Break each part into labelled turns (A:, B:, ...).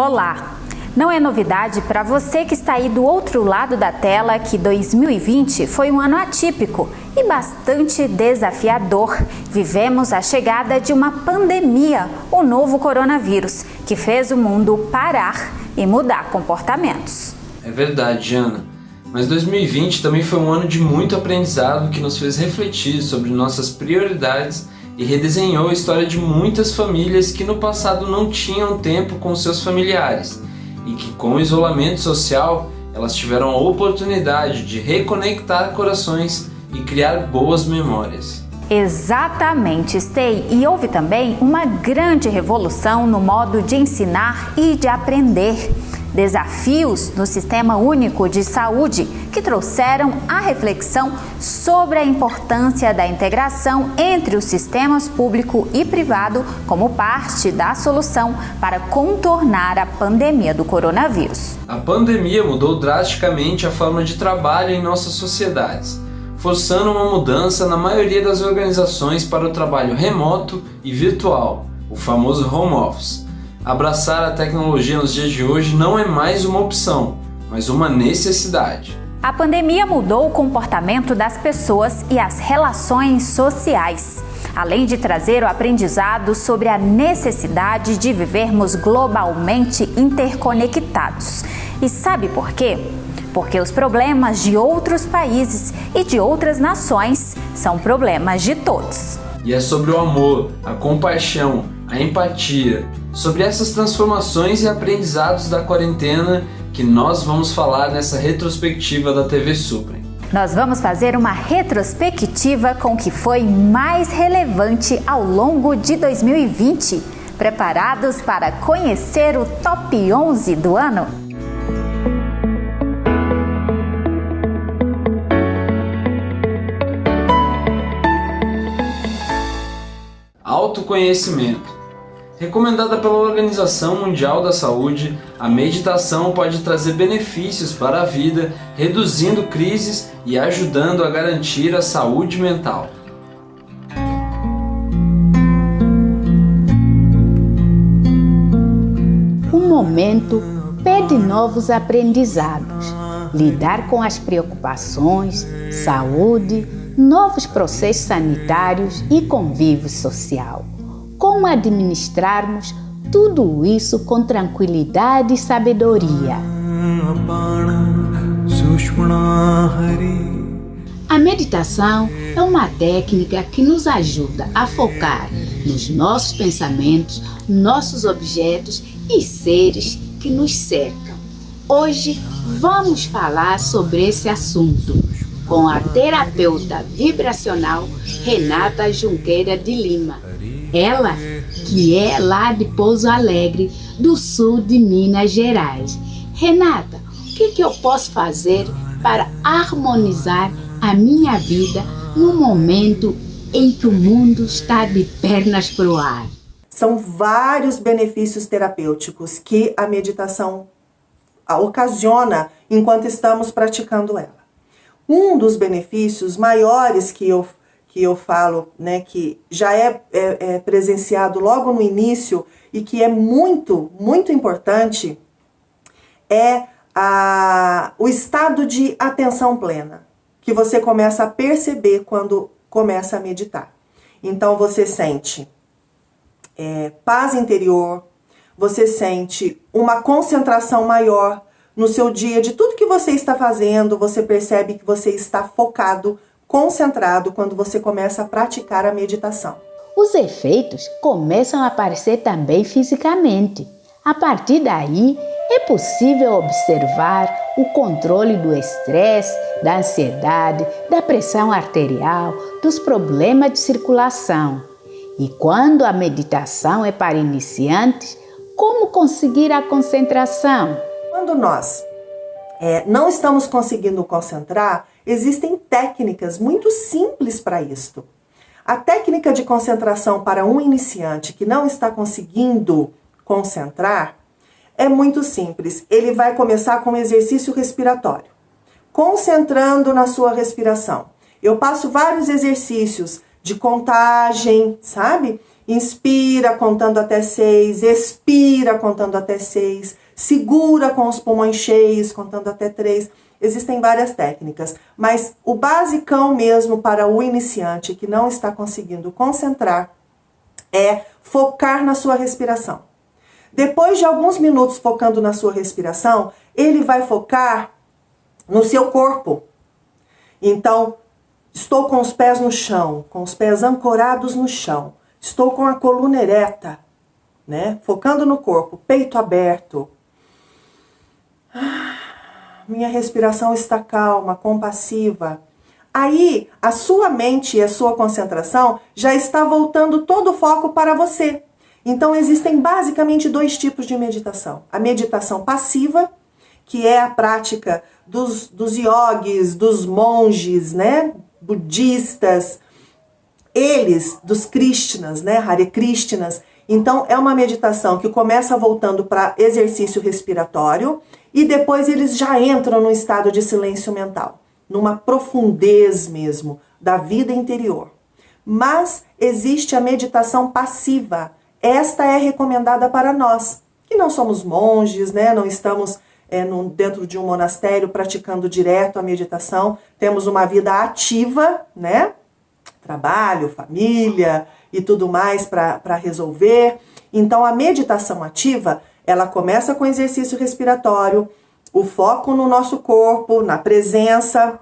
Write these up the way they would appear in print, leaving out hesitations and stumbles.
A: Olá! Não é novidade para você que está aí do outro lado da tela que 2020 foi um ano atípico e bastante desafiador. Vivemos a chegada de uma pandemia, o novo coronavírus, que fez o mundo parar e mudar comportamentos.
B: É verdade, Ana. Mas 2020 também foi um ano de muito aprendizado que nos fez refletir sobre nossas prioridades e redesenhou a história de muitas famílias que no passado não tinham tempo com seus familiares e que, com o isolamento social, elas tiveram a oportunidade de reconectar corações e criar boas memórias.
A: Exatamente, Stay. E houve também uma grande revolução no modo de ensinar e de aprender. Desafios no Sistema Único de Saúde que trouxeram a reflexão sobre a importância da integração entre os sistemas público e privado como parte da solução para contornar a pandemia do coronavírus.
B: A pandemia mudou drasticamente a forma de trabalho em nossas sociedades, forçando uma mudança na maioria das organizações para o trabalho remoto e virtual, o famoso home office. Abraçar a tecnologia nos dias de hoje não é mais uma opção, mas uma necessidade.
A: A pandemia mudou o comportamento das pessoas e as relações sociais, além de trazer o aprendizado sobre a necessidade de vivermos globalmente interconectados. E sabe por quê? Porque os problemas de outros países e de outras nações são problemas de todos.
B: E é sobre o amor, a compaixão, a empatia, sobre essas transformações e aprendizados da quarentena que nós vamos falar nessa retrospectiva da TV Suprem.
A: Nós vamos fazer uma retrospectiva com o que foi mais relevante ao longo de 2020. Preparados para conhecer o Top 11 do ano?
B: Autoconhecimento. Recomendada pela Organização Mundial da Saúde, a meditação pode trazer benefícios para a vida, reduzindo crises e ajudando a garantir a saúde mental.
C: O momento pede novos aprendizados, lidar com as preocupações, saúde, novos processos sanitários e convívio social. Como administrarmos tudo isso com tranquilidade e sabedoria. A meditação é uma técnica que nos ajuda a focar nos nossos pensamentos, nossos objetos e seres que nos cercam. Hoje vamos falar sobre esse assunto com a terapeuta vibracional Renata Junqueira de Lima. Ela, que é lá de Pouso Alegre, do sul de Minas Gerais. Renata, o que eu posso fazer para harmonizar a minha vida no momento em que o mundo está de pernas para o ar?
D: São vários benefícios terapêuticos que a meditação ocasiona enquanto estamos praticando ela. Um dos benefícios maiores que eu falo, né, que já é presenciado logo no início e que é muito, muito importante, é o estado de atenção plena, que você começa a perceber quando começa a meditar. Então você sente paz interior, você sente uma concentração maior no seu dia, de tudo que você está fazendo, você percebe que você está focado, concentrado quando você começa a praticar a meditação.
C: Os efeitos começam a aparecer também fisicamente. A partir daí, é possível observar o controle do estresse, da ansiedade, da pressão arterial, dos problemas de circulação. E quando a meditação é para iniciantes, como conseguir a concentração?
D: Quando nós não estamos conseguindo concentrar, existem técnicas muito simples para isto. A técnica de concentração para um iniciante que não está conseguindo concentrar é muito simples. Ele vai começar com um exercício respiratório, concentrando na sua respiração. Eu passo vários exercícios de contagem, sabe? Inspira contando até 6, expira contando até 6, segura com os pulmões cheios contando até 3. Existem várias técnicas, mas o basicão mesmo para o iniciante que não está conseguindo concentrar é focar na sua respiração. Depois de alguns minutos focando na sua respiração, ele vai focar no seu corpo. Então, estou com os pés no chão, com os pés ancorados no chão. Estou com a coluna ereta, né? Focando no corpo, peito aberto. Minha respiração está calma, compassiva. Aí, a sua mente e a sua concentração já está voltando todo o foco para você. Então, existem basicamente 2 tipos de meditação. A meditação passiva, que é a prática dos yogis, dos monges, né? Budistas, eles, dos Krishnas, né? Hare Krishnas. Então, é uma meditação que começa voltando para exercício respiratório e depois eles já entram no estado de silêncio mental, numa profundez mesmo da vida interior. Mas existe a meditação passiva. Esta é recomendada para nós, que não somos monges, né? Não estamos dentro de um monastério praticando direto a meditação. Temos uma vida ativa, né? Trabalho, família e tudo mais para resolver. Então, a meditação ativa, ela começa com exercício respiratório, o foco no nosso corpo, na presença.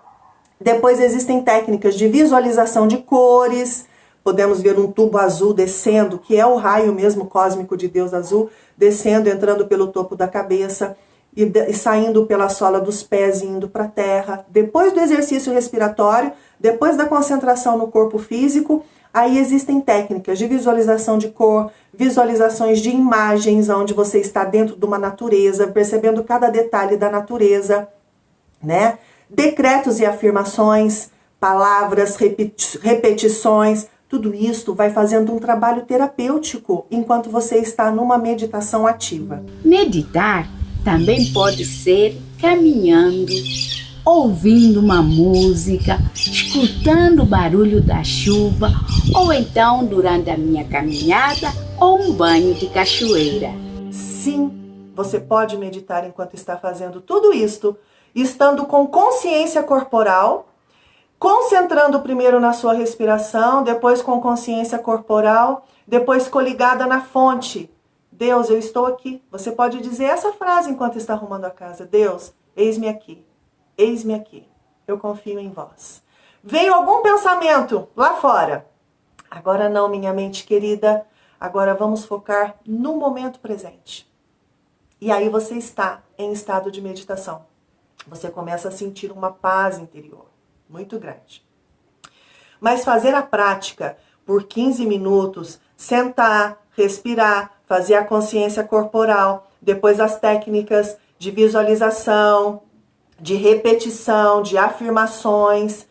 D: Depois existem técnicas de visualização de cores. Podemos ver um tubo azul descendo, que é o raio mesmo cósmico de Deus azul, descendo, entrando pelo topo da cabeça e saindo pela sola dos pés e indo para a terra. Depois do exercício respiratório, depois da concentração no corpo físico, aí existem técnicas de visualização de cor, visualizações de imagens, onde você está dentro de uma natureza, percebendo cada detalhe da natureza, né? Decretos e afirmações, palavras, repetições, tudo isso vai fazendo um trabalho terapêutico enquanto você está numa meditação ativa.
C: Meditar também pode ser caminhando, ouvindo uma música, escutando o barulho da chuva, ou então durante a minha caminhada ou um banho de cachoeira.
D: Sim, você pode meditar enquanto está fazendo tudo isto, estando com consciência corporal, concentrando primeiro na sua respiração, depois com consciência corporal, depois coligada na fonte. Deus, eu estou aqui. Você pode dizer essa frase enquanto está arrumando a casa. Deus, eis-me aqui. Eis-me aqui. Eu confio em vós. Veio algum pensamento lá fora? Agora não, minha mente querida. Agora vamos focar no momento presente. E aí você está em estado de meditação. Você começa a sentir uma paz interior muito grande. Mas fazer a prática por 15 minutos, sentar, respirar, fazer a consciência corporal, depois as técnicas de visualização, de repetição, de afirmações,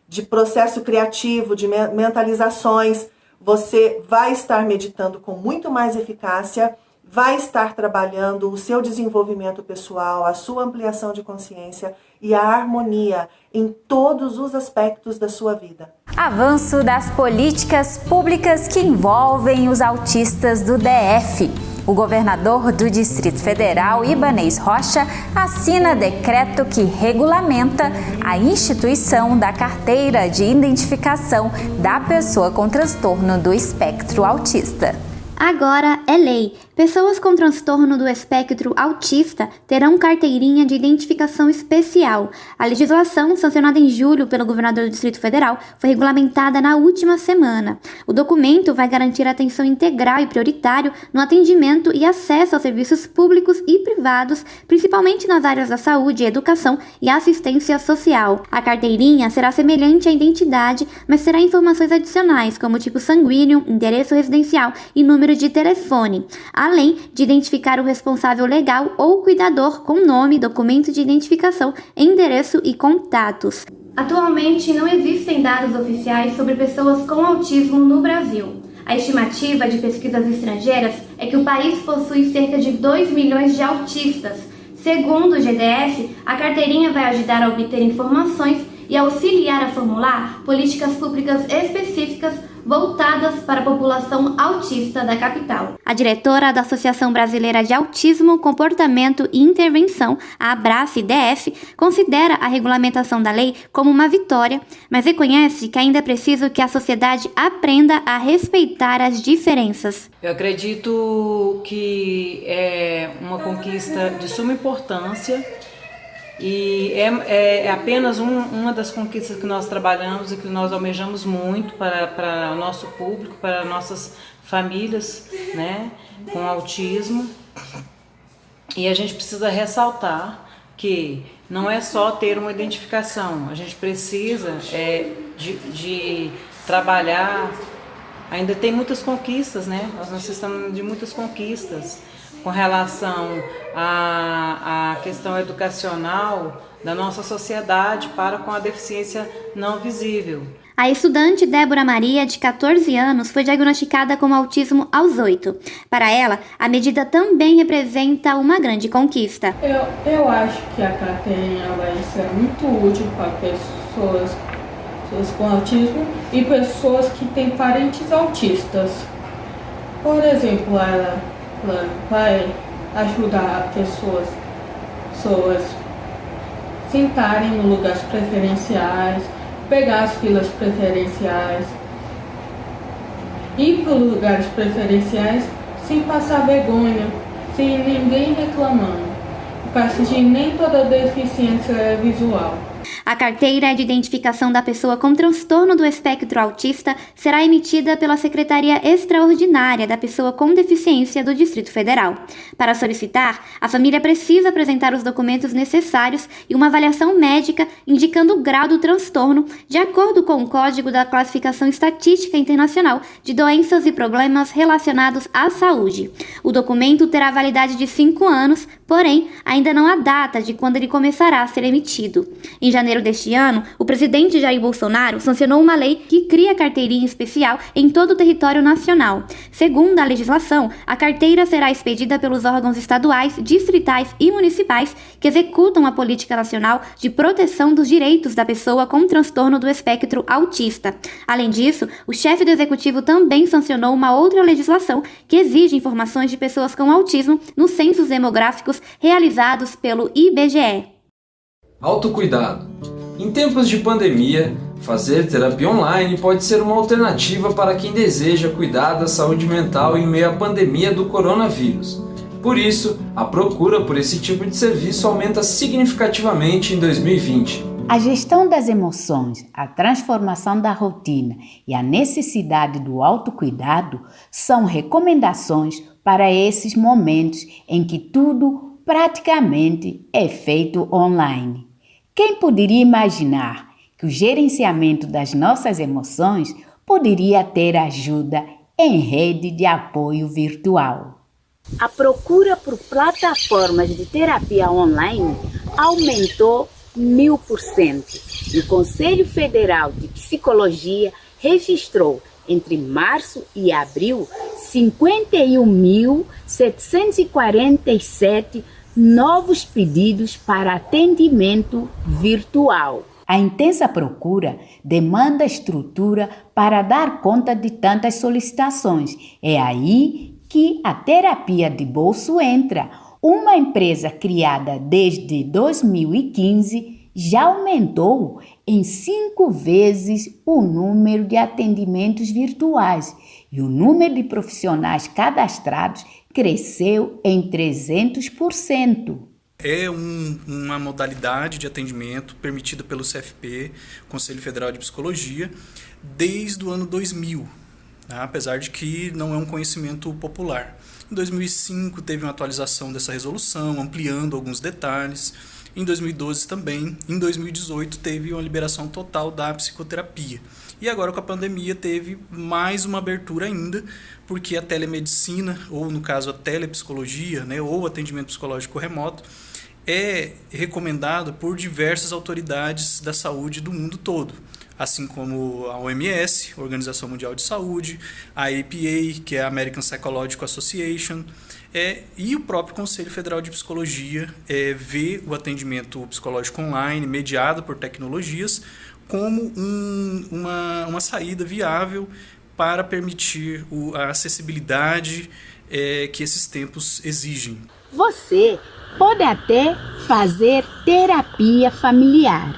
D: de processo criativo, de mentalizações, você vai estar meditando com muito mais eficácia, vai estar trabalhando o seu desenvolvimento pessoal, a sua ampliação de consciência e a harmonia em todos os aspectos da sua vida.
A: Avanço das políticas públicas que envolvem os autistas do DF. O governador do Distrito Federal, Ibanez Rocha, assina decreto que regulamenta a instituição da carteira de identificação da pessoa com transtorno do espectro autista.
E: Agora é lei. Pessoas com transtorno do espectro autista terão carteirinha de identificação especial. A legislação, sancionada em julho pelo governador do Distrito Federal, foi regulamentada na última semana. O documento vai garantir atenção integral e prioritário no atendimento e acesso aos serviços públicos e privados, principalmente nas áreas da saúde, educação e assistência social. A carteirinha será semelhante à identidade, mas terá informações adicionais, como tipo sanguíneo, endereço residencial e número de telefone, além de identificar o responsável legal ou cuidador com nome, documento de identificação, endereço e contatos.
F: Atualmente não existem dados oficiais sobre pessoas com autismo no Brasil. A estimativa de pesquisas estrangeiras é que o país possui cerca de 2 milhões de autistas. Segundo o GDF, a carteirinha vai ajudar a obter informações e auxiliar a formular políticas públicas específicas voltadas para a população autista da capital.
E: A diretora da Associação Brasileira de Autismo, Comportamento e Intervenção, a ABRACE-DF, considera a regulamentação da lei como uma vitória, mas reconhece que ainda é preciso que a sociedade aprenda a respeitar as diferenças.
G: Eu acredito que é uma conquista de suma importância e é apenas uma das conquistas que nós trabalhamos e que nós almejamos muito para o nosso público, para nossas famílias, né, com autismo. E a gente precisa ressaltar que não é só ter uma identificação, a gente precisa de trabalhar. Ainda tem muitas conquistas, né? Nós necessitamos de muitas conquistas com relação à questão educacional da nossa sociedade para com a deficiência não visível.
E: A estudante Débora Maria, de 14 anos, foi diagnosticada com autismo aos 8. Para ela, a medida também representa uma grande conquista.
H: Eu acho que a carteirinha vai ser muito útil para pessoas com autismo e pessoas que têm parentes autistas. Por exemplo, ela vai ajudar pessoas sentarem em lugares preferenciais, pegar as filas preferenciais, ir para os lugares preferenciais sem passar vergonha, sem ninguém reclamando, porque nem toda deficiência é visual.
E: A carteira de identificação da pessoa com transtorno do espectro autista será emitida pela Secretaria Extraordinária da Pessoa com Deficiência do Distrito Federal. Para solicitar, a família precisa apresentar os documentos necessários e uma avaliação médica indicando o grau do transtorno, de acordo com o Código da Classificação Estatística Internacional de Doenças e Problemas Relacionados à Saúde. O documento terá validade de 5 anos, porém, ainda não há data de quando ele começará a ser emitido. Em janeiro deste ano, o presidente Jair Bolsonaro sancionou uma lei que cria a carteirinha especial em todo o território nacional. Segundo a legislação, a carteira será expedida pelos órgãos estaduais, distritais e municipais que executam a política nacional de proteção dos direitos da pessoa com transtorno do espectro autista. Além disso, o chefe do executivo também sancionou uma outra legislação que exige informações de pessoas com autismo nos censos demográficos realizados pelo IBGE.
B: Autocuidado. Em tempos de pandemia, fazer terapia online pode ser uma alternativa para quem deseja cuidar da saúde mental em meio à pandemia do coronavírus. Por isso, a procura por esse tipo de serviço aumenta significativamente em 2020.
C: A gestão das emoções, a transformação da rotina e a necessidade do autocuidado são recomendações para esses momentos em que tudo praticamente é feito online. Quem poderia imaginar que o gerenciamento das nossas emoções poderia ter ajuda em rede de apoio virtual? A procura por plataformas de terapia online aumentou 1000%. E o Conselho Federal de Psicologia registrou entre março e abril 51.747 novos pedidos para atendimento virtual. A intensa procura demanda estrutura para dar conta de tantas solicitações. É aí que a terapia de bolso entra. Uma empresa criada desde 2015 já aumentou em 5 vezes o número de atendimentos virtuais e o número de profissionais cadastrados cresceu em 300%.
I: É uma modalidade de atendimento permitida pelo CFP, Conselho Federal de Psicologia, desde o ano 2000, tá? Apesar de que não é um conhecimento popular. Em 2005 teve uma atualização dessa resolução, ampliando alguns detalhes. Em 2012 também. Em 2018 teve uma liberação total da psicoterapia. E agora com a pandemia teve mais uma abertura ainda, porque a telemedicina, ou no caso a telepsicologia, né, ou atendimento psicológico remoto, é recomendado por diversas autoridades da saúde do mundo todo, assim como a OMS, Organização Mundial de Saúde, a APA, que é a American Psychological Association, e o próprio Conselho Federal de Psicologia vê o atendimento psicológico online, mediado por tecnologias, como uma saída viável para permitir a acessibilidade que esses tempos exigem.
C: Você pode até fazer terapia familiar.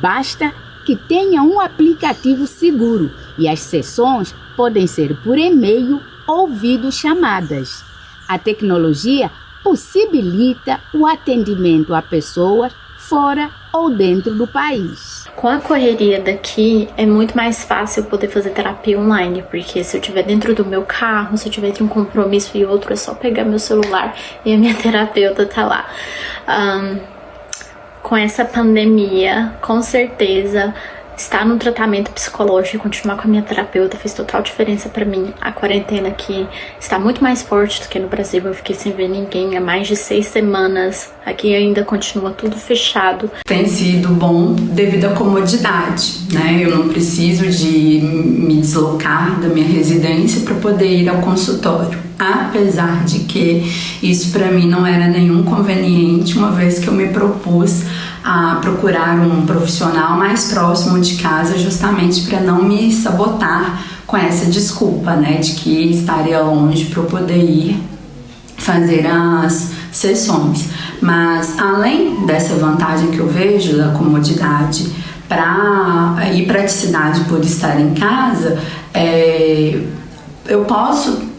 C: Basta que tenha um aplicativo seguro e as sessões podem ser por e-mail ou videochamadas. A tecnologia possibilita o atendimento a pessoas fora ou dentro do país.
J: Com a correria daqui, é muito mais fácil poder fazer terapia online, porque se eu estiver dentro do meu carro, se eu tiver entre um compromisso e outro, é só pegar meu celular e a minha terapeuta tá lá. Com essa pandemia, com certeza, estar no tratamento psicológico e continuar com a minha terapeuta fez total diferença para mim. A quarentena aqui está muito mais forte do que no Brasil. Eu fiquei sem ver ninguém há mais de 6 semanas. Aqui ainda continua tudo fechado.
K: Tem sido bom devido à comodidade, né? Eu não preciso de me deslocar da minha residência para poder ir ao consultório. Apesar de que isso para mim não era nenhum conveniente, uma vez que eu me propus a procurar um profissional mais próximo de casa, justamente para não me sabotar com essa desculpa, né, de que estaria longe para eu poder ir fazer as sessões. Mas além dessa vantagem que eu vejo da comodidade e praticidade por estar em casa, eu posso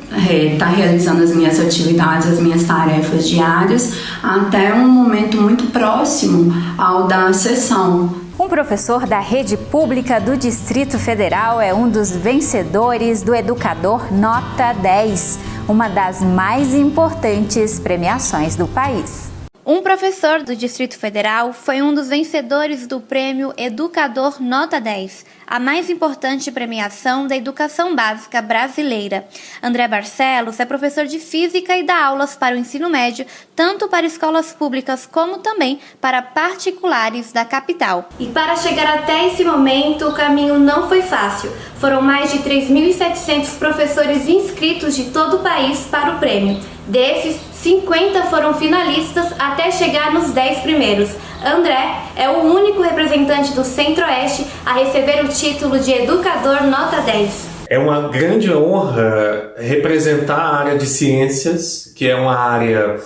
K: tá realizando as minhas atividades, as minhas tarefas diárias até um momento muito próximo ao da sessão.
A: Um professor da rede pública do Distrito Federal é um dos vencedores do Educador Nota 10, uma das mais importantes premiações do país.
E: Um professor do Distrito Federal foi um dos vencedores do prêmio Educador Nota 10, a mais importante premiação da educação básica brasileira. André Barcelos é professor de física e dá aulas para o ensino médio, tanto para escolas públicas como também para particulares da capital.
F: E para chegar até esse momento, o caminho não foi fácil. Foram mais de 3.700 professores inscritos de todo o país para o prêmio. Desses, 50 foram finalistas até chegar nos 10 primeiros. André é o único representante do Centro-Oeste a receber o título de Educador Nota 10.
L: É uma grande honra representar a área de ciências, que é uma área,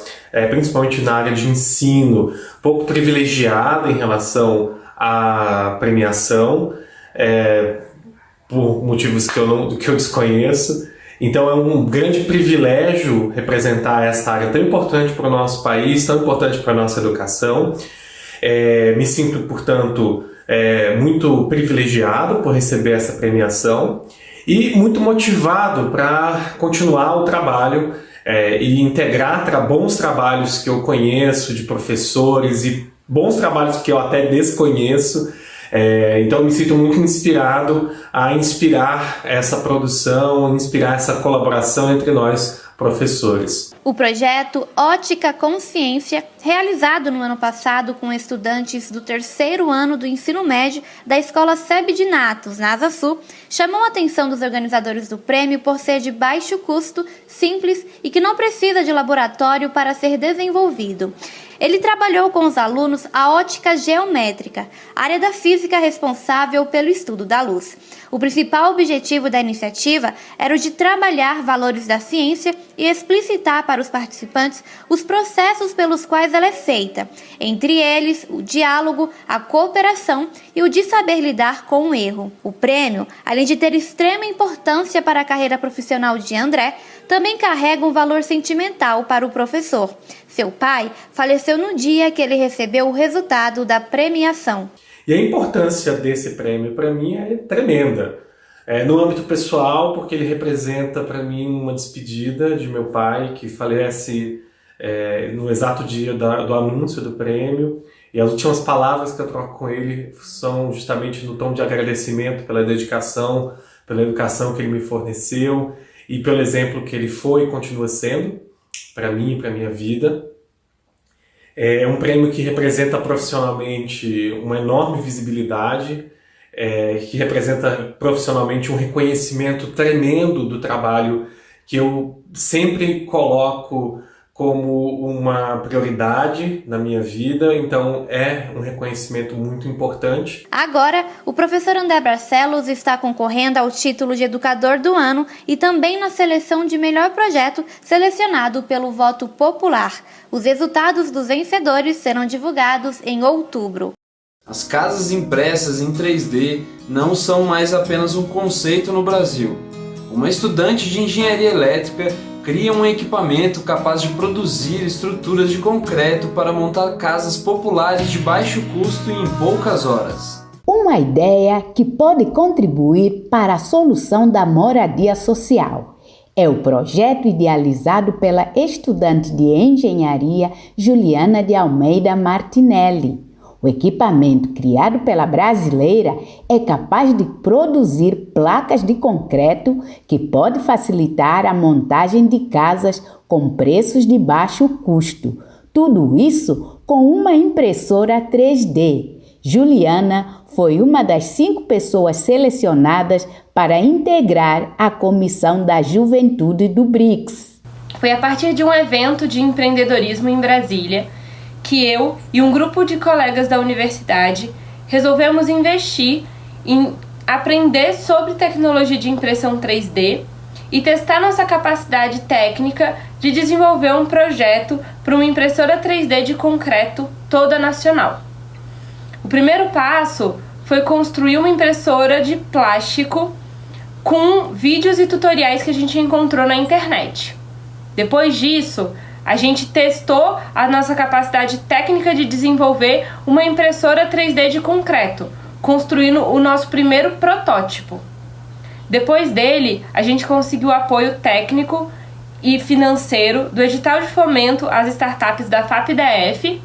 L: principalmente na área de ensino, pouco privilegiada em relação à premiação, por motivos que eu desconheço. Então é um grande privilégio representar essa área tão importante para o nosso país, tão importante para a nossa educação. Me sinto, portanto, muito privilegiado por receber essa premiação e muito motivado para continuar o trabalho e integrar bons trabalhos que eu conheço de professores e bons trabalhos que eu até desconheço. Então eu me sinto muito inspirado a inspirar essa produção, inspirar essa colaboração entre nós, professores.
E: O projeto Ótica Consciência, realizado no ano passado com estudantes do 3º ano do ensino médio da Escola SEB de Natos, na Asa Sul, chamou a atenção dos organizadores do prêmio por ser de baixo custo, simples e que não precisa de laboratório para ser desenvolvido. Ele trabalhou com os alunos a ótica geométrica, área da física responsável pelo estudo da luz. O principal objetivo da iniciativa era o de trabalhar valores da ciência e explicitar para os participantes os processos pelos quais ela é feita, entre eles o diálogo, a cooperação e o de saber lidar com o erro. O prêmio, além de ter extrema importância para a carreira profissional de André, também carrega um valor sentimental para o professor. Seu pai faleceu no dia que ele recebeu o resultado da premiação.
L: E a importância desse prêmio para mim é tremenda. No âmbito pessoal, porque ele representa para mim uma despedida de meu pai, que falece no exato dia do anúncio do prêmio. E as últimas palavras que eu troco com ele são justamente no tom de agradecimento pela dedicação, pela educação que ele me forneceu e pelo exemplo que ele foi e continua sendo para mim e para a minha vida. É um prêmio que representa profissionalmente uma enorme visibilidade, que representa profissionalmente um reconhecimento tremendo do trabalho que eu sempre coloco como uma prioridade na minha vida, então é um reconhecimento muito importante.
E: Agora, o professor André Barcelos está concorrendo ao título de Educador do Ano e também na seleção de melhor projeto selecionado pelo voto popular. Os resultados dos vencedores serão divulgados em outubro.
B: As casas impressas em 3D não são mais apenas um conceito no Brasil. Uma estudante de engenharia elétrica cria um equipamento capaz de produzir estruturas de concreto para montar casas populares de baixo custo em poucas horas.
C: Uma ideia que pode contribuir para a solução da moradia social. É o projeto idealizado pela estudante de engenharia Juliana de Almeida Martinelli. O equipamento criado pela brasileira é capaz de produzir placas de concreto que pode facilitar a montagem de casas com preços de baixo custo. Tudo isso com uma impressora 3D. Juliana foi uma das 5 pessoas selecionadas para integrar a comissão da juventude do BRICS.
M: Foi a partir de um evento de empreendedorismo em Brasília que eu e um grupo de colegas da universidade resolvemos investir em aprender sobre tecnologia de impressão 3D e testar nossa capacidade técnica de desenvolver um projeto para uma impressora 3D de concreto toda nacional. O primeiro passo foi construir uma impressora de plástico com vídeos e tutoriais que a gente encontrou na internet. Depois disso, a gente testou a nossa capacidade técnica de desenvolver uma impressora 3D de concreto, construindo o nosso primeiro protótipo. Depois dele, a gente conseguiu apoio técnico e financeiro do edital de fomento às startups da FAPDF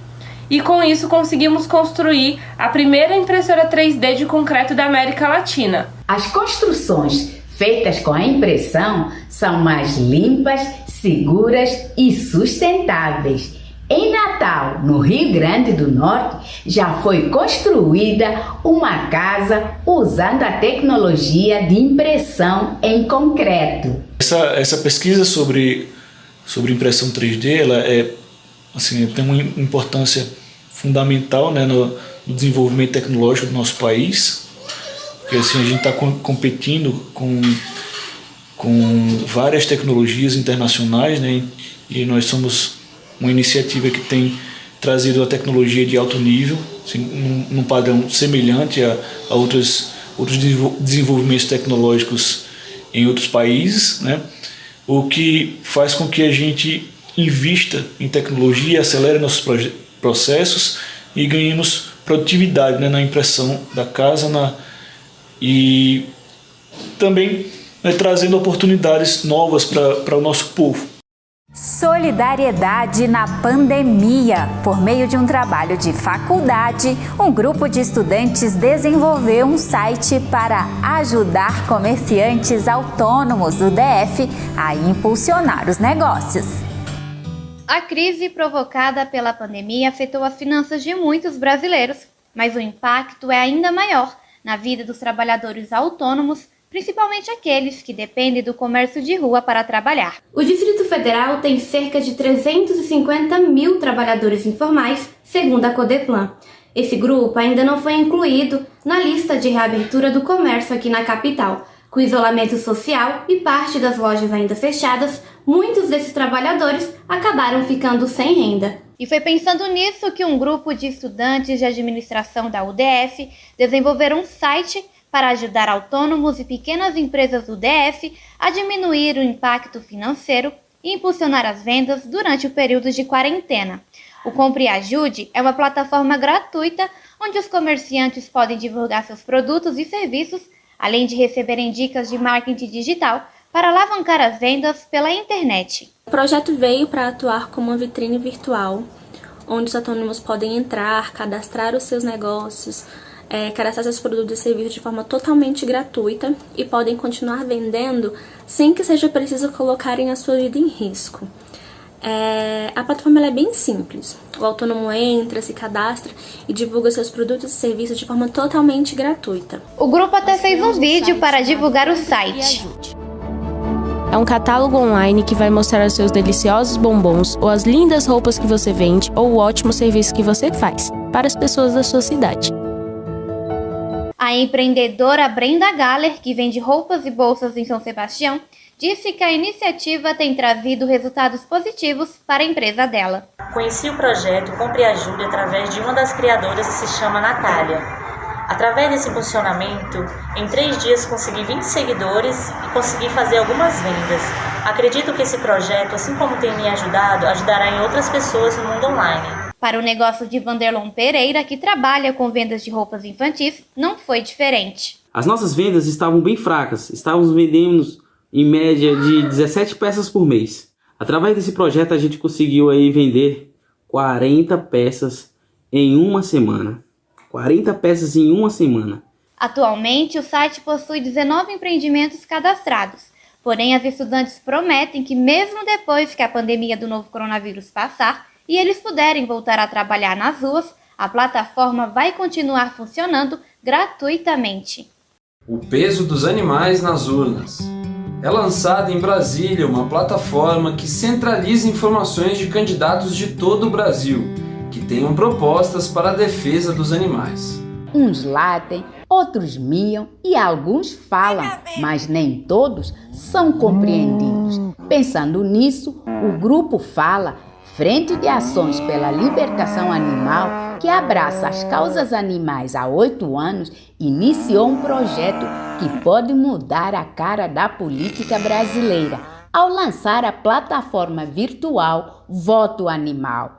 M: e com isso conseguimos construir a primeira impressora 3D de concreto da América Latina.
C: As construções feitas com a impressão são mais limpas, seguras e sustentáveis. Em Natal, no Rio Grande do Norte, já foi construída uma casa usando a tecnologia de impressão em concreto.
N: Essa pesquisa sobre impressão 3D, ela tem uma importância fundamental, né, no desenvolvimento tecnológico do nosso país, porque assim, a gente está competindo com várias tecnologias internacionais, né, e nós somos uma iniciativa que tem trazido a tecnologia de alto nível, assim, num padrão semelhante a outros desenvolvimentos tecnológicos em outros países, né? O que faz com que a gente invista em tecnologia, acelere nossos processos e ganhemos produtividade, né, na impressão da casa e também, né, trazendo oportunidades novas para o nosso povo.
A: Solidariedade na pandemia. Por meio de um trabalho de faculdade, um grupo de estudantes desenvolveu um site para ajudar comerciantes autônomos do DF a impulsionar os negócios.
E: A crise provocada pela pandemia afetou as finanças de muitos brasileiros, mas o impacto é ainda maior na vida dos trabalhadores autônomos, principalmente aqueles que dependem do comércio de rua para trabalhar.
F: O Distrito Federal tem cerca de 350 mil trabalhadores informais, segundo a Codeplan. Esse grupo ainda não foi incluído na lista de reabertura do comércio aqui na capital. Com o isolamento social e parte das lojas ainda fechadas, muitos desses trabalhadores acabaram ficando sem renda.
E: E foi pensando nisso que um grupo de estudantes de administração da UDF desenvolveram um site para ajudar autônomos e pequenas empresas do DF a diminuir o impacto financeiro e impulsionar as vendas durante o período de quarentena. O Compre e Ajude é uma plataforma gratuita onde os comerciantes podem divulgar seus produtos e serviços, além de receberem dicas de marketing digital para alavancar as vendas pela internet.
O: O projeto veio para atuar como uma vitrine virtual, onde os autônomos podem entrar, cadastrar os seus negócios, cadastrar seus produtos e serviços de forma totalmente gratuita e podem continuar vendendo sem que seja preciso colocarem a sua vida em risco. A plataforma é bem simples. O autônomo entra, se cadastra e divulga seus produtos e serviços de forma totalmente gratuita.
E: O grupo até fez um vídeo para divulgar o site.
P: é um catálogo online que vai mostrar os seus deliciosos bombons, ou as lindas roupas que você vende, ou o ótimo serviço que você faz, para as pessoas da sua cidade.
F: A empreendedora Brenda Galler, que vende roupas e bolsas em São Sebastião, disse que a iniciativa tem trazido resultados positivos para a empresa dela.
Q: Conheci o projeto Compre e Ajude através de uma das criadoras que se chama Natália. Através desse funcionamento, em 3 dias consegui 20 seguidores e consegui fazer algumas vendas. Acredito que esse projeto, assim como tem me ajudado, ajudará em outras pessoas no mundo online.
F: Para o negócio de Vanderlon Pereira, que trabalha com vendas de roupas infantis, não foi diferente.
R: As nossas vendas estavam bem fracas, estávamos vendendo em média de 17 peças por mês. Através desse projeto a gente conseguiu aí vender 40 peças em uma semana. 40 peças em uma semana.
F: Atualmente, o site possui 19 empreendimentos cadastrados. Porém, as estudantes prometem que mesmo depois que a pandemia do novo coronavírus passar e eles puderem voltar a trabalhar nas ruas, a plataforma vai continuar funcionando gratuitamente.
B: O peso dos animais nas urnas. É lançada em Brasília uma plataforma que centraliza informações de candidatos de todo o Brasil, que tenham propostas para a defesa dos animais.
C: Uns latem, outros miam e alguns falam, mas nem todos são compreendidos. Pensando nisso, o grupo Fala, Frente de Ações pela Libertação Animal, que abraça as causas animais há 8 anos, iniciou um projeto que pode mudar a cara da política brasileira ao lançar a plataforma virtual Voto Animal.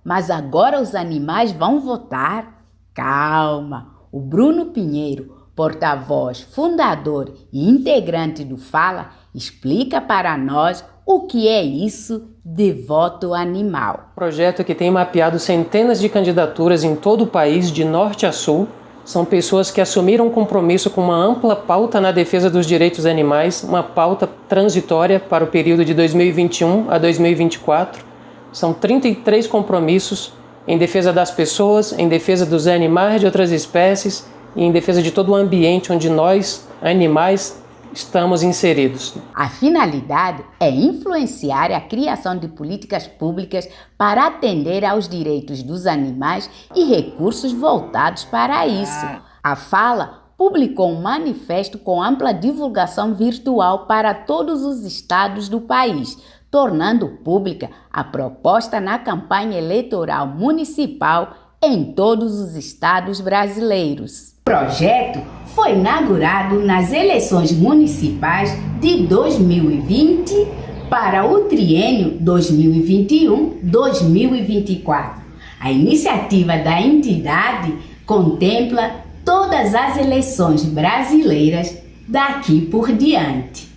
C: Mas agora os animais vão votar? Calma! O Bruno Pinheiro, porta-voz, fundador e integrante do Fala, explica para nós o que é isso de voto animal.
S: Projeto que tem mapeado centenas de candidaturas em todo o país, de norte a sul. São pessoas que assumiram um compromisso com uma ampla pauta na defesa dos direitos animais, uma pauta transitória para o período de 2021 a 2024. São 33 compromissos em defesa das pessoas, em defesa dos animais de outras espécies e em defesa de todo o ambiente onde nós, animais, estamos inseridos.
C: A finalidade é influenciar a criação de políticas públicas para atender aos direitos dos animais e recursos voltados para isso. A Fala publicou um manifesto com ampla divulgação virtual para todos os estados do país, tornando pública a proposta na campanha eleitoral municipal em todos os estados brasileiros. O projeto foi inaugurado nas eleições municipais de 2020 para o triênio 2021-2024. A iniciativa da entidade contempla todas as eleições brasileiras daqui por diante.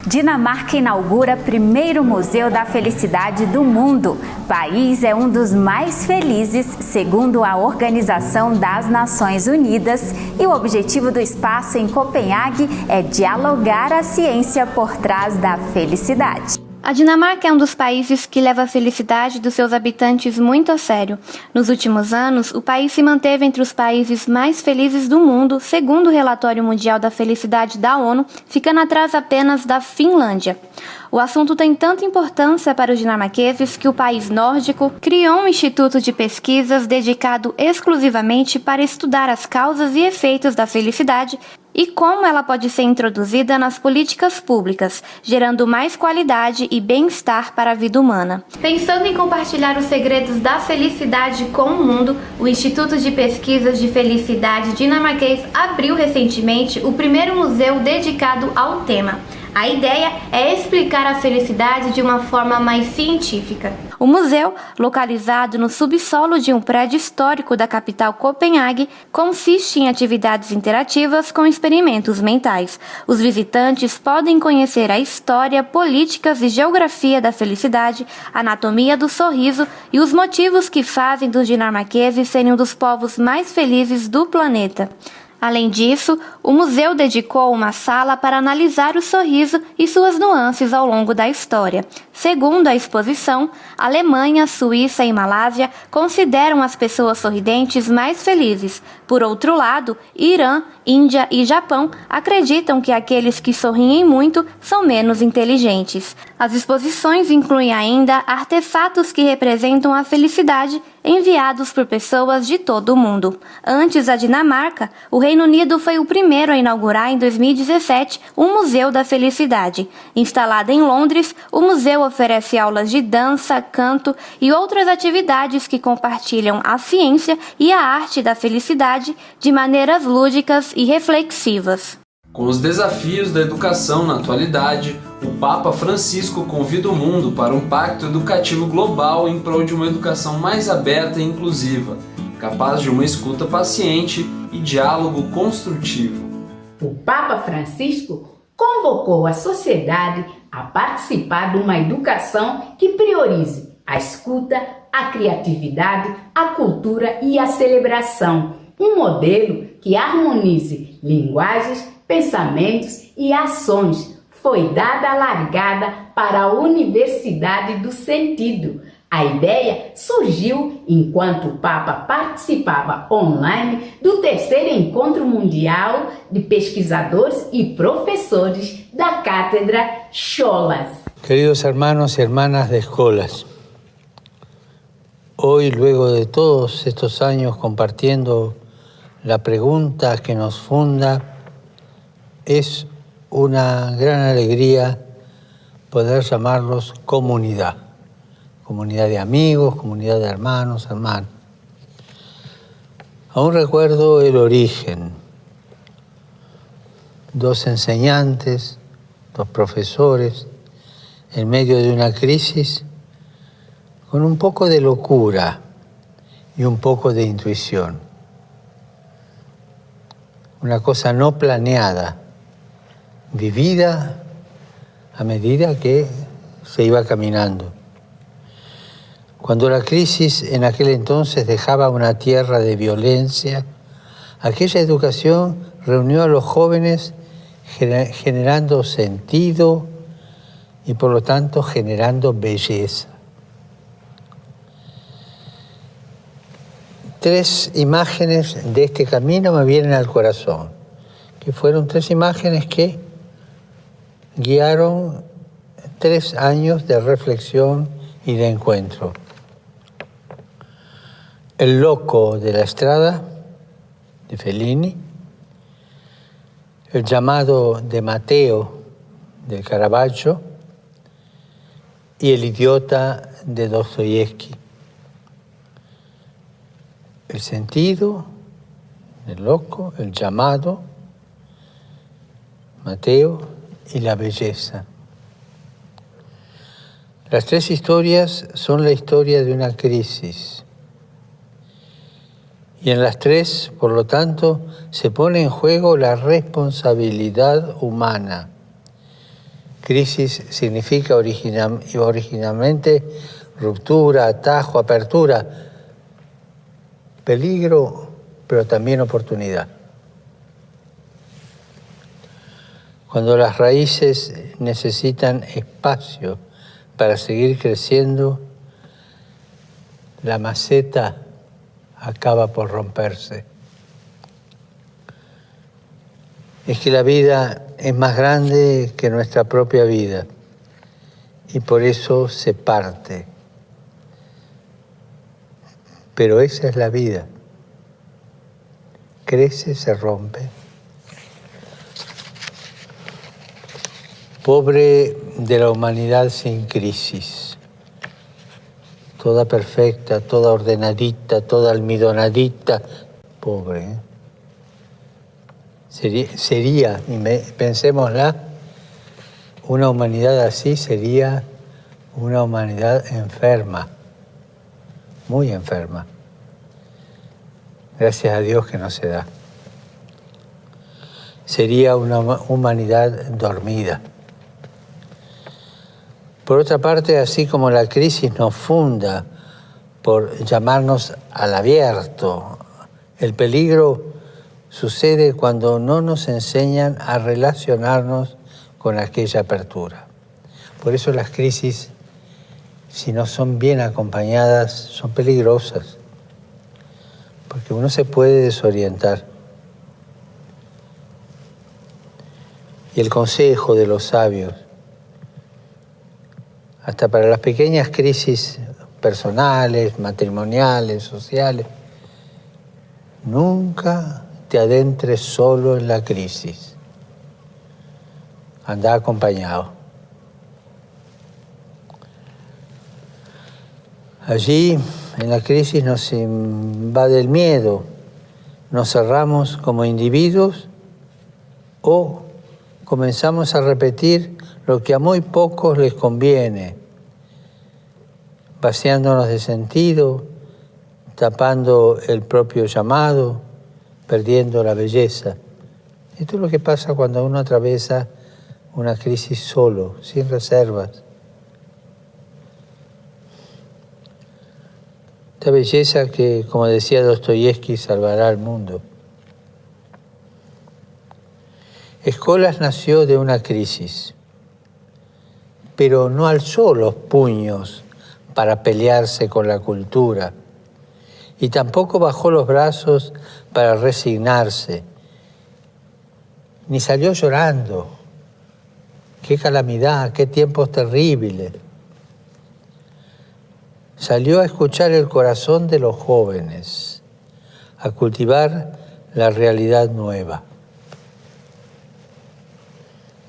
A: Dinamarca inaugura primeiro Museu da Felicidade do mundo. O país é um dos mais felizes, segundo a Organização das Nações Unidas, e o objetivo do espaço em Copenhague é dialogar a ciência por trás da felicidade.
F: A Dinamarca é um dos países que leva a felicidade dos seus habitantes muito a sério. Nos últimos anos, o país se manteve entre os países mais felizes do mundo, segundo o Relatório Mundial da Felicidade da ONU, ficando atrás apenas da Finlândia. O assunto tem tanta importância para os dinamarqueses que o país nórdico criou um instituto de pesquisas dedicado exclusivamente para estudar as causas e efeitos da felicidade e como ela pode ser introduzida nas políticas públicas, gerando mais qualidade e bem-estar para a vida humana. Pensando em compartilhar os segredos da felicidade com o mundo, o Instituto de Pesquisas de Felicidade dinamarquês abriu recentemente o primeiro museu dedicado ao tema. A ideia é explicar a felicidade de uma forma mais científica. O museu, localizado no subsolo de um prédio histórico da capital Copenhague, consiste em atividades interativas com experimentos mentais. Os visitantes podem conhecer a história, políticas e geografia da felicidade, anatomia do sorriso e os motivos que fazem dos dinamarqueses serem um dos povos mais felizes do planeta.
E: Além disso, o museu dedicou uma sala para analisar o sorriso e suas nuances ao longo da história. Segundo a exposição, Alemanha, Suíça e Malásia consideram as pessoas sorridentes mais felizes. Por outro lado, Irã, Índia e Japão acreditam que aqueles que sorriem muito são menos inteligentes. As exposições incluem ainda artefatos que representam a felicidade enviados por pessoas de todo o mundo. Antes da Dinamarca, o Reino Unido foi o primeiro a inaugurar em 2017 um Museu da Felicidade. Instalado em Londres, o museu oferece aulas de dança, canto e outras atividades que compartilham a ciência e a arte da felicidade de maneiras lúdicas e reflexivas.
B: Com os desafios da educação na atualidade, o Papa Francisco convida o mundo para um pacto educativo global em prol de uma educação mais aberta e inclusiva, capaz de uma escuta paciente e diálogo construtivo.
C: O Papa Francisco convocou a sociedade a participar de uma educação que priorize a escuta, a criatividade, a cultura e a celebração. Um modelo que harmonize linguagens, pensamentos e ações. Foi dada a largada para a Universidade do Sentido. A ideia surgiu enquanto o Papa participava online do 3º Encontro Mundial de Pesquisadores y Profesores da Cátedra Schollas.
T: Queridos hermanos y hermanas de Schollas, hoy, luego de todos estos años compartiendo la pregunta que nos funda, es una gran alegría poder llamarlos comunidad. Comunidad de amigos, comunidad de hermanos, hermanas. Aún recuerdo el origen. 2 enseñantes, 2 profesores, en medio de una crisis, con un poco de locura y un poco de intuición. Una cosa no planeada, vivida a medida que se iba caminando. Cuando la crisis en aquel entonces dejaba una tierra de violencia, aquella educación reunió a los jóvenes generando sentido y por lo tanto generando belleza. 3 imágenes de este camino me vienen al corazón, que fueron 3 imágenes que guiaron 3 años de reflexión y de encuentro. El loco de la estrada, de Fellini, el llamado de Mateo, de Caravaggio, y el idiota de Dostoyevsky. El sentido, el loco, el llamado, Mateo y la belleza. Las 3 historias son la historia de una crisis. Y en las 3, por lo tanto, se pone en juego la responsabilidad humana. Crisis significa originalmente ruptura, atajo, apertura, peligro, pero también oportunidad. Cuando las raíces necesitan espacio para seguir creciendo, la maceta acaba por romperse. Es que la vida es más grande que nuestra propia vida y por eso se parte. Pero esa es la vida. Crece, se rompe. Pobre de la humanidad sin crisis. Toda perfecta, toda ordenadita, toda almidonadita. Pobre, ¿eh? Sería, pensémosla, una humanidad así sería una humanidad enferma, muy enferma. Gracias a Dios que no se da. Sería una humanidad dormida. Por otra parte, así como la crisis nos funda por llamarnos al abierto, el peligro sucede cuando no nos enseñan a relacionarnos con aquella apertura. Por eso las crisis, si no son bien acompañadas, son peligrosas, porque uno se puede desorientar. Y el consejo de los sabios, hasta para las pequeñas crisis personales, matrimoniales, sociales, nunca te adentres solo en la crisis. Anda acompañado. Allí, en la crisis, nos invade el miedo. Nos cerramos como individuos o comenzamos a repetir lo que a muy pocos les conviene, vaciándonos de sentido, tapando el propio llamado, perdiendo la belleza. Esto es lo que pasa cuando uno atraviesa una crisis solo, sin reservas. Esta belleza que, como decía Dostoyevsky, salvará al mundo. Escolas nació de una crisis, pero no alzó los puños para pelearse con la cultura y tampoco bajó los brazos para resignarse, ni salió llorando. ¡Qué calamidad! ¡Qué tiempos terribles! Salió a escuchar el corazón de los jóvenes, a cultivar la realidad nueva.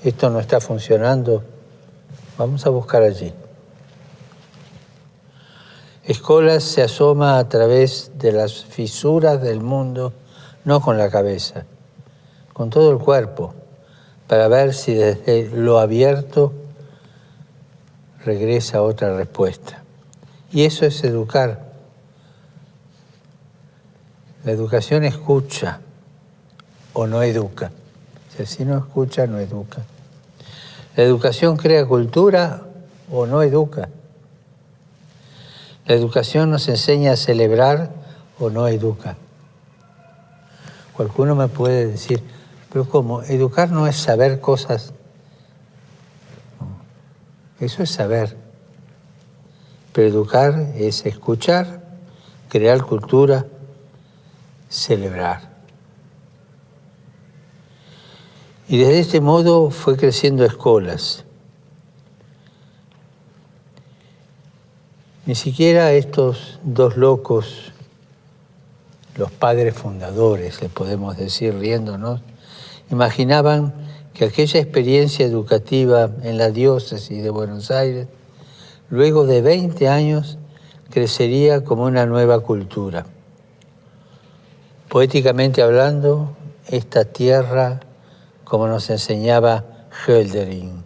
T: Esto no está funcionando, vamos a buscar allí. Escolas se asoma a través de las fisuras del mundo, no con la cabeza, con todo el cuerpo, para ver si desde lo abierto regresa otra respuesta. Y eso es educar. La educación escucha o no educa. Si no escucha, no educa. La educación crea cultura o no educa. La educación nos enseña a celebrar o no educa. Alguno me puede decir, pero ¿cómo? Educar no es saber cosas. No, eso es saber. Pero educar es escuchar, crear cultura, celebrar. Y desde este modo fue creciendo escolas. Ni siquiera estos dos locos, los padres fundadores, le podemos decir riéndonos, imaginaban que aquella experiencia educativa en la diócesis de Buenos Aires, luego de 20 años, crecería como una nueva cultura. Poéticamente hablando, esta tierra, como nos enseñaba Hölderlin,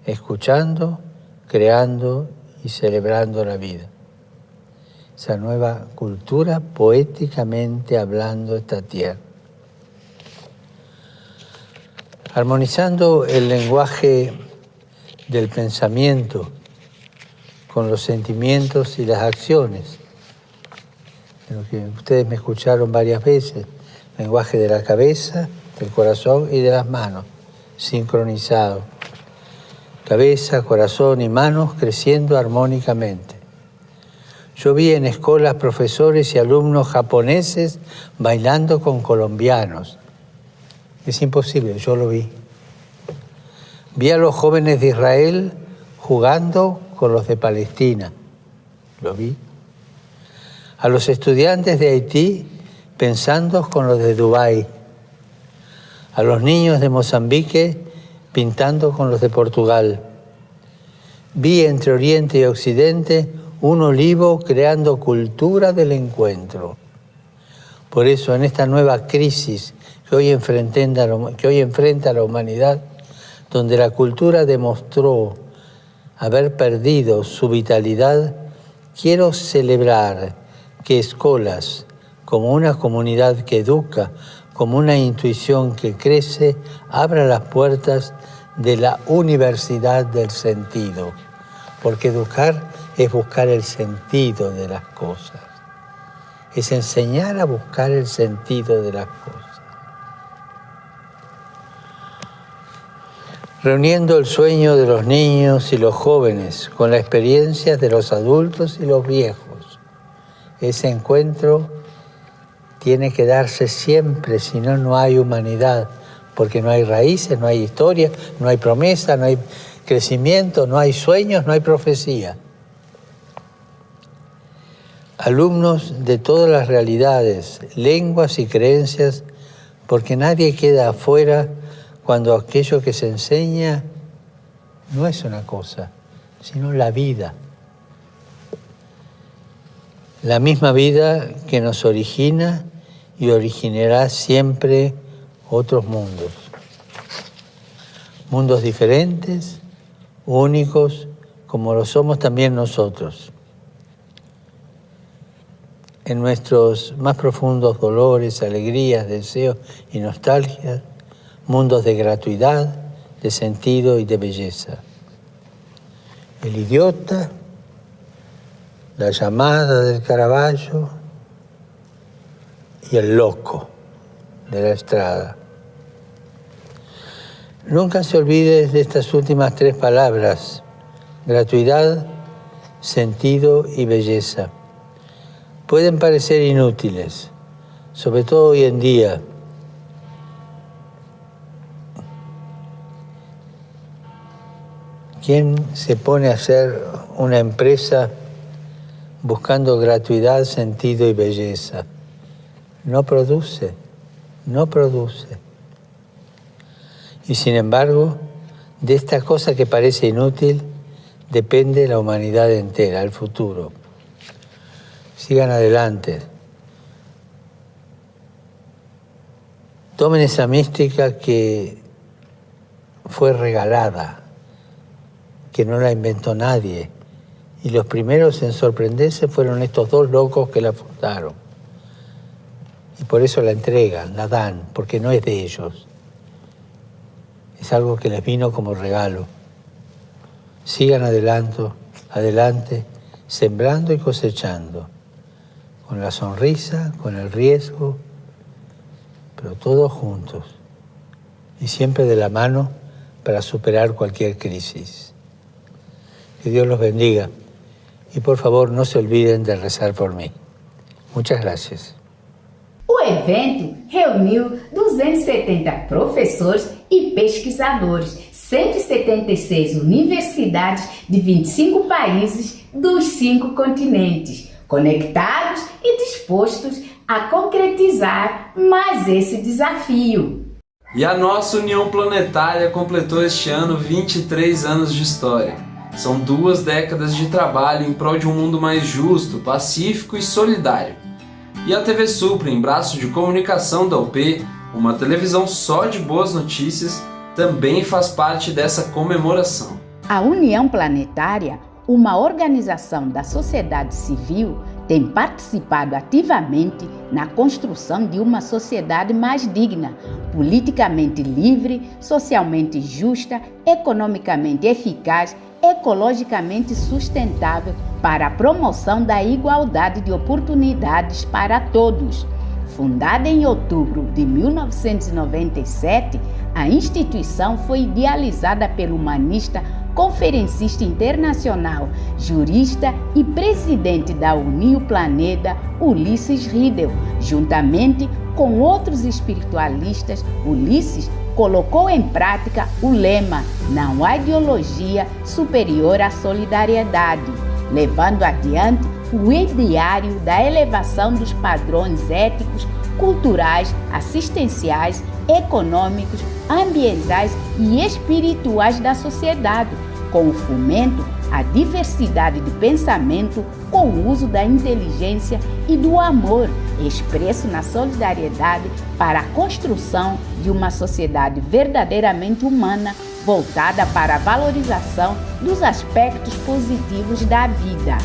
T: escuchando, creando y celebrando la vida. Esa nueva cultura, poéticamente hablando, esta tierra. Armonizando el lenguaje del pensamiento con los sentimientos y las acciones. Lo que ustedes me escucharon varias veces, lenguaje de la cabeza, del corazón y de las manos, sincronizado. Cabeza, corazón y manos creciendo armónicamente. Yo vi en escuelas profesores y alumnos japoneses bailando con colombianos. Es imposible, yo lo vi. Vi a los jóvenes de Israel jugando con los de Palestina. Lo vi. A los estudiantes de Haití pensando con los de Dubái. A los niños de Mozambique pintando con los de Portugal. Vi entre Oriente y Occidente un olivo creando cultura del encuentro. Por eso, en esta nueva crisis que hoy enfrenta la humanidad, donde la cultura demostró haber perdido su vitalidad, quiero celebrar que escolas, como una comunidad que educa, como una intuición que crece, abra las puertas de la universidad del sentido. Porque educar es buscar el sentido de las cosas. Es enseñar a buscar el sentido de las cosas. reuniendo el sueño de los niños y los jóvenes con las experiencias de los adultos y los viejos. Ese encuentro tiene que darse siempre, si no, no hay humanidad, porque no hay raíces, no hay historia, no hay promesa, no hay crecimiento, no hay sueños, no hay profecía. Alumnos de todas las realidades, lenguas y creencias, porque nadie queda afuera cuando aquello que se enseña no es una cosa, sino la vida. La misma vida que nos origina y originará siempre otros mundos. Mundos diferentes, únicos, como lo somos también nosotros. En nuestros más profundos dolores, alegrías, deseos y nostalgias, mundos de gratuidad, de sentido y de belleza. El idiota, la llamada del Caravaggio y el loco de la Estrada. Nunca se olvide de estas últimas 3 palabras: gratuidad, sentido y belleza. Pueden parecer inútiles, sobre todo hoy en día. ¿Quién se pone a hacer una empresa buscando gratuidad, sentido y belleza? No produce, no produce. Y sin embargo, de esta cosa que parece inútil, depende la humanidad entera, el futuro. Sigan adelante. Tomen esa mística que fue regalada, que no la inventó nadie. Y los primeros en sorprenderse fueron estos 2 locos que la fundaron. Y por eso la entregan, la dan, porque no es de ellos. Es algo que les vino como regalo. Sigan adelante, sembrando y cosechando. Con la sonrisa, con el riesgo, pero todos juntos. Y siempre de la mano para superar cualquier crisis. Que Dios los bendiga. E por favor, não se olvidem de rezar por mim. Muitas gracias.
C: O evento reuniu 270 professores e pesquisadores, 176 universidades de 25 países dos 5 continentes, conectados e dispostos a concretizar mais esse desafio.
B: E a nossa União Planetária completou este ano 23 anos de história. São 2 décadas de trabalho em prol de um mundo mais justo, pacífico e solidário. E a TV Supra, em braço de comunicação da UP, uma televisão só de boas notícias, também faz parte dessa comemoração.
C: A União Planetária, uma organização da sociedade civil, tem participado ativamente na construção de uma sociedade mais digna, politicamente livre, socialmente justa, economicamente eficaz, ecologicamente sustentável para a promoção da igualdade de oportunidades para todos. Fundada em outubro de 1997, a instituição foi idealizada pelo humanista, conferencista internacional, jurista e presidente da União Planeta, Ulisses Riedel. Juntamente com outros espiritualistas, Ulisses colocou em prática o lema "Não há ideologia superior à solidariedade", levando adiante o ideário da elevação dos padrões éticos, culturais, assistenciais, econômicos, ambientais e espirituais da sociedade, com o fomento à diversidade de pensamento, com o uso da inteligência e do amor, expresso na solidariedade para a construção de uma sociedade verdadeiramente humana, voltada para a valorização dos aspectos positivos da vida.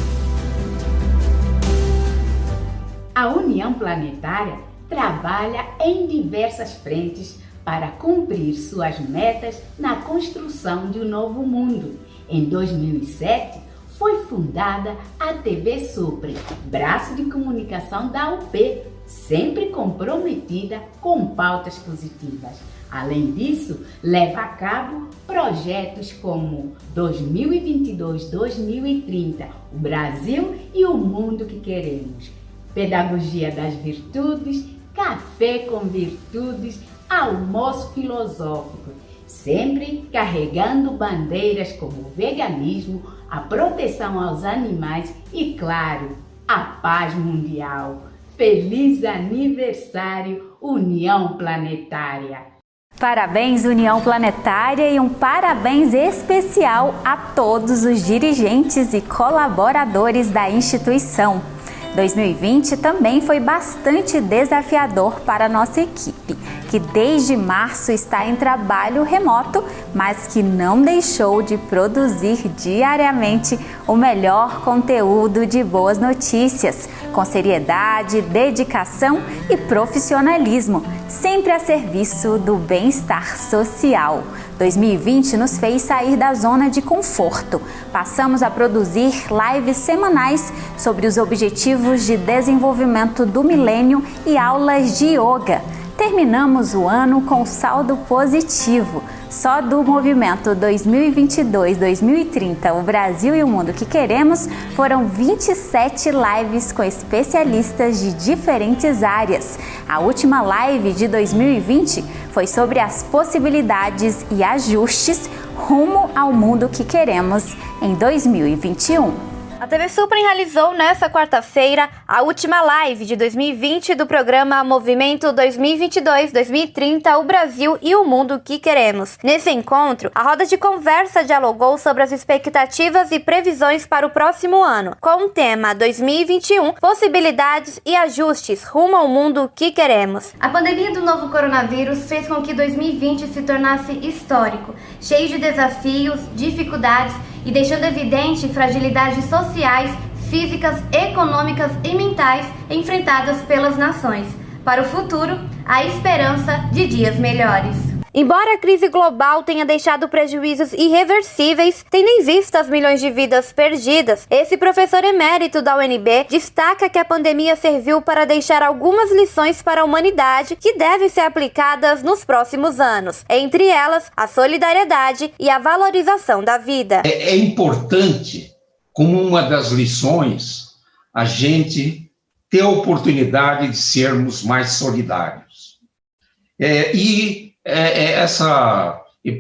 C: A União Planetária trabalha em diversas frentes para cumprir suas metas na construção de um novo mundo. Em 2007, foi fundada a TV Supra, braço de comunicação da UP, sempre comprometida com pautas positivas. Além disso, leva a cabo projetos como 2022-2030, o Brasil e o mundo que queremos, Pedagogia das Virtudes, Café com Virtudes, Almoço Filosófico, sempre carregando bandeiras como o veganismo, a proteção aos animais e, claro, a paz mundial. Feliz aniversário, União Planetária!
A: Parabéns, União Planetária, e um parabéns especial a todos os dirigentes e colaboradores da instituição. 2020 também foi bastante desafiador para a nossa equipe, que desde março está em trabalho remoto, mas que não deixou de produzir diariamente o melhor conteúdo de boas notícias, com seriedade, dedicação e profissionalismo, sempre a serviço do bem-estar social. 2020 nos fez sair da zona de conforto. Passamos a produzir lives semanais sobre os objetivos de desenvolvimento do milênio e aulas de yoga. Terminamos o ano com saldo positivo. Só do movimento 2022-2030, o Brasil e o mundo que queremos, foram 27 lives com especialistas de diferentes áreas. A última live de 2020 foi sobre as possibilidades e ajustes rumo ao mundo que queremos em 2021.
F: A TV Suprem realizou nesta quarta-feira a última live de 2020 do programa Movimento 2022-2030, o Brasil e o Mundo que Queremos. Nesse encontro, a roda de conversa dialogou sobre as expectativas e previsões para o próximo ano, com o tema 2021, possibilidades e ajustes rumo ao mundo que queremos. A pandemia do novo coronavírus fez com que 2020 se tornasse histórico, cheio de desafios, dificuldades e deixando evidente fragilidades sociais, físicas, econômicas e mentais enfrentadas pelas nações. Para o futuro, a esperança de dias melhores. Embora a crise global tenha deixado prejuízos irreversíveis, tendo em vista as milhões de vidas perdidas, esse professor emérito da UNB destaca que a pandemia serviu para deixar algumas lições para a humanidade que devem ser aplicadas nos próximos anos. Entre elas, a solidariedade e a valorização da vida.
U: É importante, como uma das lições, a gente ter a oportunidade de sermos mais solidários.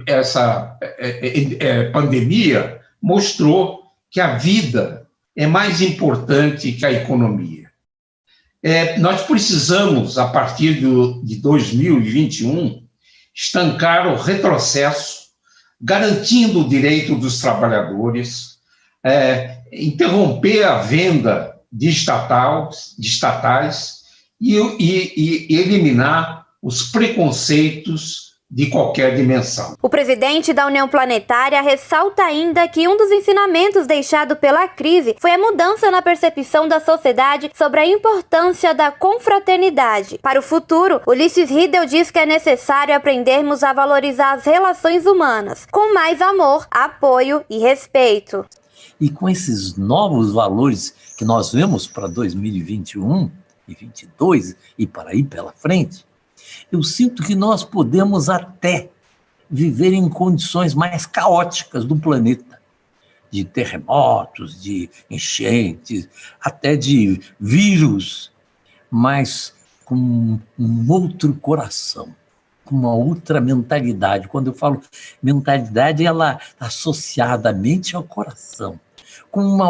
U: Essa pandemia mostrou que a vida é mais importante que a economia. Nós precisamos, a partir de 2021, estancar o retrocesso, garantindo o direito dos trabalhadores, interromper a venda de estatais e eliminar os preconceitos de qualquer dimensão.
F: O presidente da União Planetária ressalta ainda que um dos ensinamentos deixado pela crise foi a mudança na percepção da sociedade sobre a importância da confraternidade. Para o futuro, Ulisses Riedel diz que é necessário aprendermos a valorizar as relações humanas, com mais amor, apoio e respeito.
V: E com esses novos valores que nós vemos para 2021 e 2022 e para aí pela frente, eu sinto que nós podemos até viver em condições mais caóticas do planeta, de terremotos, de enchentes, até de vírus, mas com um outro coração, com uma outra mentalidade. Quando eu falo mentalidade, ela está associada à mente e ao coração, com uma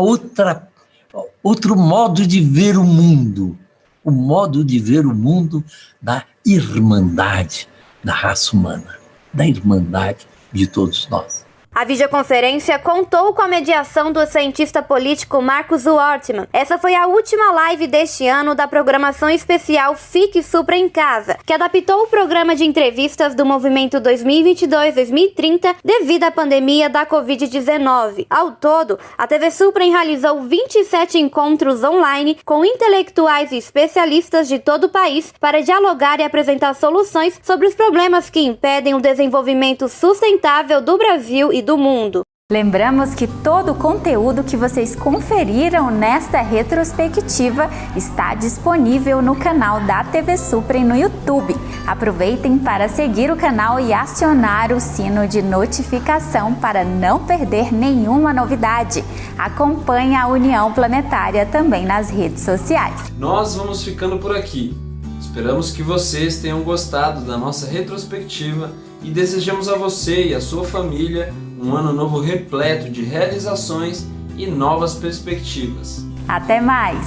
V: outro modo de ver o mundo, o modo de ver o mundo da irmandade da raça humana, da irmandade de todos nós.
F: A videoconferência contou com a mediação do cientista político Marcos Wortmann. Essa foi a última live deste ano da programação especial Fique Supra em Casa, que adaptou o programa de entrevistas do Movimento 2022-2030 devido à pandemia da Covid-19. Ao todo, a TV Suprem realizou 27 encontros online com intelectuais e especialistas de todo o país para dialogar e apresentar soluções sobre os problemas que impedem o desenvolvimento sustentável do Brasil e do mundo.
A: Lembramos que todo o conteúdo que vocês conferiram nesta retrospectiva está disponível no canal da TV Suprem no YouTube. Aproveitem para seguir o canal e acionar o sino de notificação para não perder nenhuma novidade. Acompanhe a União Planetária também nas redes sociais.
B: Nós vamos ficando por aqui. Esperamos que vocês tenham gostado da nossa retrospectiva e desejamos a você e a sua família um ano novo repleto de realizações e novas perspectivas.
A: Até mais!